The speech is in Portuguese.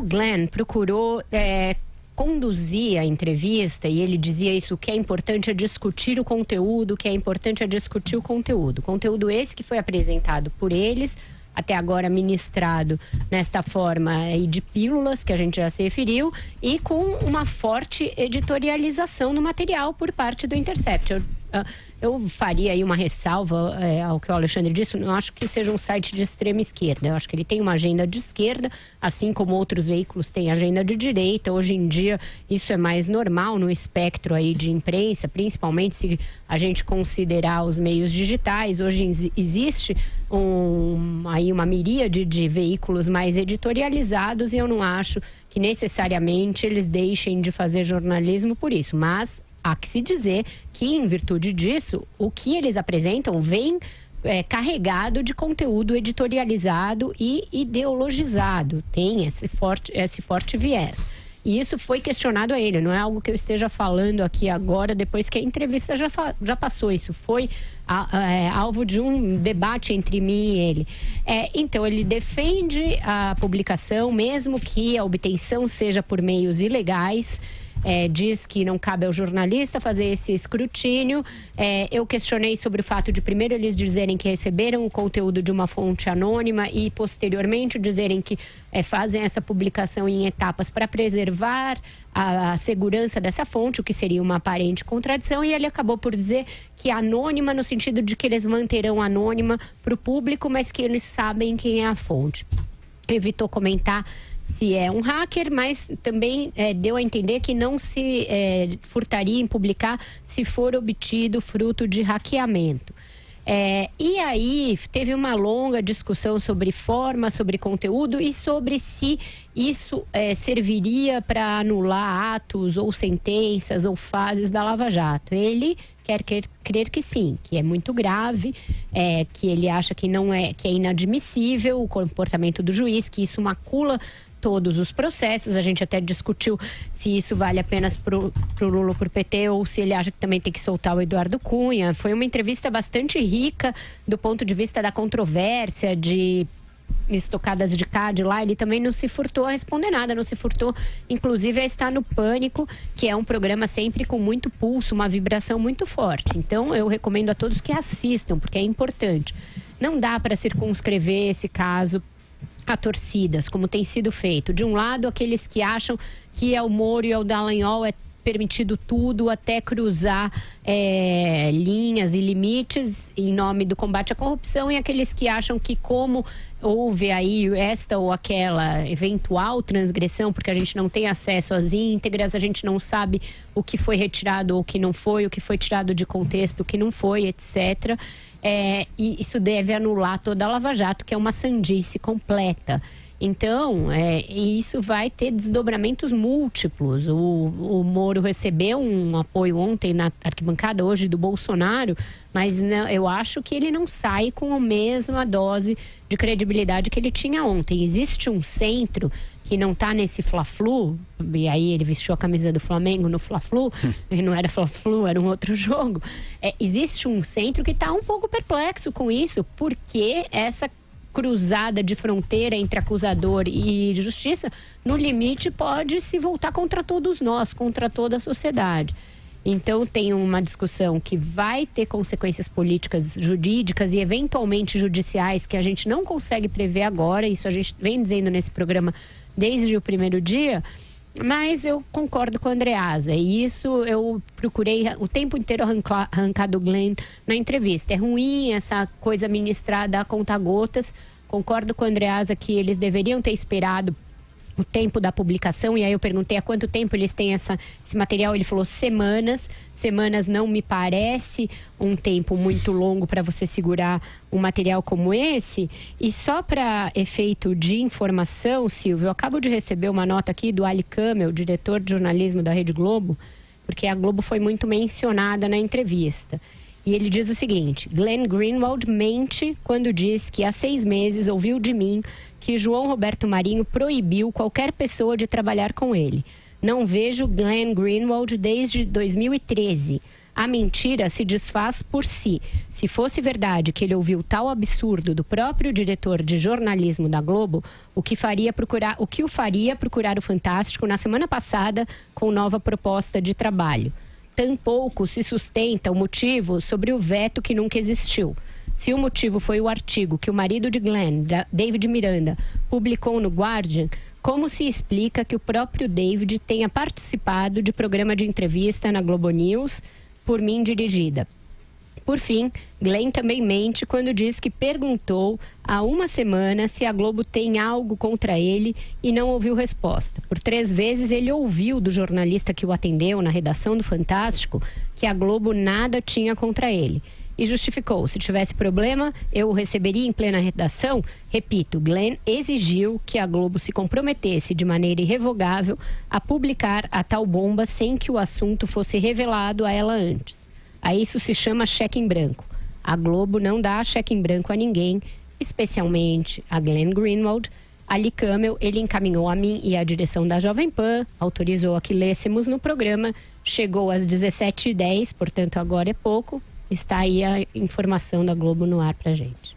Glenn procurou conduzir a entrevista, e ele dizia isso: o que é importante é discutir o conteúdo, o que é importante é discutir o conteúdo. Conteúdo esse que foi apresentado por eles, até agora ministrado nesta forma aí de pílulas, que a gente já se referiu, e com uma forte editorialização no material por parte do Intercept. Eu faria aí uma ressalva ao que o Alexandre disse. Não acho que seja um site de extrema esquerda. Eu acho que ele tem uma agenda de esquerda, assim como outros veículos têm agenda de direita. Hoje em dia isso é mais normal no espectro aí de imprensa, principalmente se a gente considerar os meios digitais. Hoje existe aí uma miríade de veículos mais editorializados, e eu não acho que necessariamente eles deixem de fazer jornalismo por isso. Mas há que se dizer que, em virtude disso, o que eles apresentam vem carregado de conteúdo editorializado e ideologizado. Tem esse forte viés. E isso foi questionado a ele. Não é algo que eu esteja falando aqui agora, depois que a entrevista já passou. Isso foi alvo de um debate entre mim e ele. Então, ele defende a publicação, mesmo que a obtenção seja por meios ilegais. Diz que não cabe ao jornalista fazer esse escrutínio. Eu questionei sobre o fato de, primeiro, eles dizerem que receberam o conteúdo de uma fonte anônima e, posteriormente, dizerem que fazem essa publicação em etapas para preservar a segurança dessa fonte, o que seria uma aparente contradição. E ele acabou por dizer que anônima, no sentido de que eles manterão anônima para o público, mas que eles sabem quem é a fonte. Evitou comentar se é um hacker, mas também deu a entender que não se furtaria em publicar se for obtido fruto de hackeamento. E aí teve uma longa discussão sobre forma, sobre conteúdo e sobre se isso serviria para anular atos ou sentenças ou fases da Lava Jato. Ele quer crer que sim, que é muito grave, que ele acha que que é inadmissível o comportamento do juiz, que isso macula todos os processos. A gente até discutiu se isso vale apenas pro Lula ou pro PT, ou se ele acha que também tem que soltar o Eduardo Cunha. Foi uma entrevista bastante rica do ponto de vista da controvérsia, de estocadas de cá, de lá. Ele também não se furtou a responder nada, não se furtou inclusive a estar no Pânico, que é um programa sempre com muito pulso, uma vibração muito forte. Então eu recomendo a todos que assistam, porque é importante. Não dá para circunscrever esse caso a torcidas, como tem sido feito. De um lado, aqueles que acham que ao Moro e ao Dallagnol é permitido tudo, até cruzar linhas e limites em nome do combate à corrupção, e aqueles que acham que, como houve aí esta ou aquela eventual transgressão, porque a gente não tem acesso às íntegras, a gente não sabe o que foi retirado ou o que não foi, o que foi tirado de contexto, o que não foi, etc. E isso deve anular toda a Lava Jato, que é uma sandice completa. Então, isso vai ter desdobramentos múltiplos. O Moro recebeu um apoio ontem na arquibancada, hoje do Bolsonaro, mas não, eu acho que ele não sai com a mesma dose de credibilidade que ele tinha ontem. Existe um centro que não está nesse Fla-Flu, e aí ele vestiu a camisa do Flamengo no Fla-Flu, e não era Fla-Flu, era um outro jogo. Existe um centro que está um pouco perplexo com isso, porque essa cruzada de fronteira entre acusador e justiça, no limite, pode se voltar contra todos nós, contra toda a sociedade. Então, tem uma discussão que vai ter consequências políticas, jurídicas e eventualmente judiciais que a gente não consegue prever agora. Isso a gente vem dizendo nesse programa desde o primeiro dia. Mas eu concordo com a Andreasa, e isso eu procurei o tempo inteiro arrancar do Glenn na entrevista. É ruim essa coisa ministrada a conta-gotas. Concordo com a Andreasa que eles deveriam ter esperado o tempo da publicação, e aí eu perguntei há quanto tempo eles têm esse material. Ele falou semanas. Semanas não me parece um tempo muito longo para você segurar um material como esse. E só para efeito de informação, Silvio, eu acabo de receber uma nota aqui do Ali Kamel, diretor de jornalismo da Rede Globo, porque a Globo foi muito mencionada na entrevista. E ele diz o seguinte: Glenn Greenwald mente quando diz que há 6 meses ouviu de mim que João Roberto Marinho proibiu qualquer pessoa de trabalhar com ele. Não vejo Glenn Greenwald desde 2013. A mentira se desfaz por si. Se fosse verdade que ele ouviu tal absurdo do próprio diretor de jornalismo da Globo, o que o faria procurar o Fantástico na semana passada com nova proposta de trabalho. Tampouco se sustenta o motivo sobre o veto que nunca existiu. Se o motivo foi o artigo que o marido de Glenn, David Miranda, publicou no Guardian, como se explica que o próprio David tenha participado de programa de entrevista na Globo News, por mim dirigida? Por fim, Glenn também mente quando diz que perguntou há uma semana se a Globo tem algo contra ele e não ouviu resposta. Por 3 vezes ele ouviu do jornalista que o atendeu na redação do Fantástico que a Globo nada tinha contra ele. E justificou, se tivesse problema, eu o receberia em plena redação. Repito, Glenn exigiu que a Globo se comprometesse de maneira irrevogável a publicar a tal bomba sem que o assunto fosse revelado a ela antes. A isso se chama cheque em branco. A Globo não dá cheque em branco a ninguém, especialmente a Glenn Greenwald. Ali Camel, ele encaminhou a mim e a direção da Jovem Pan, autorizou a que lêssemos no programa, chegou às 17h10, portanto agora é pouco. Está aí a informação da Globo no ar pra gente.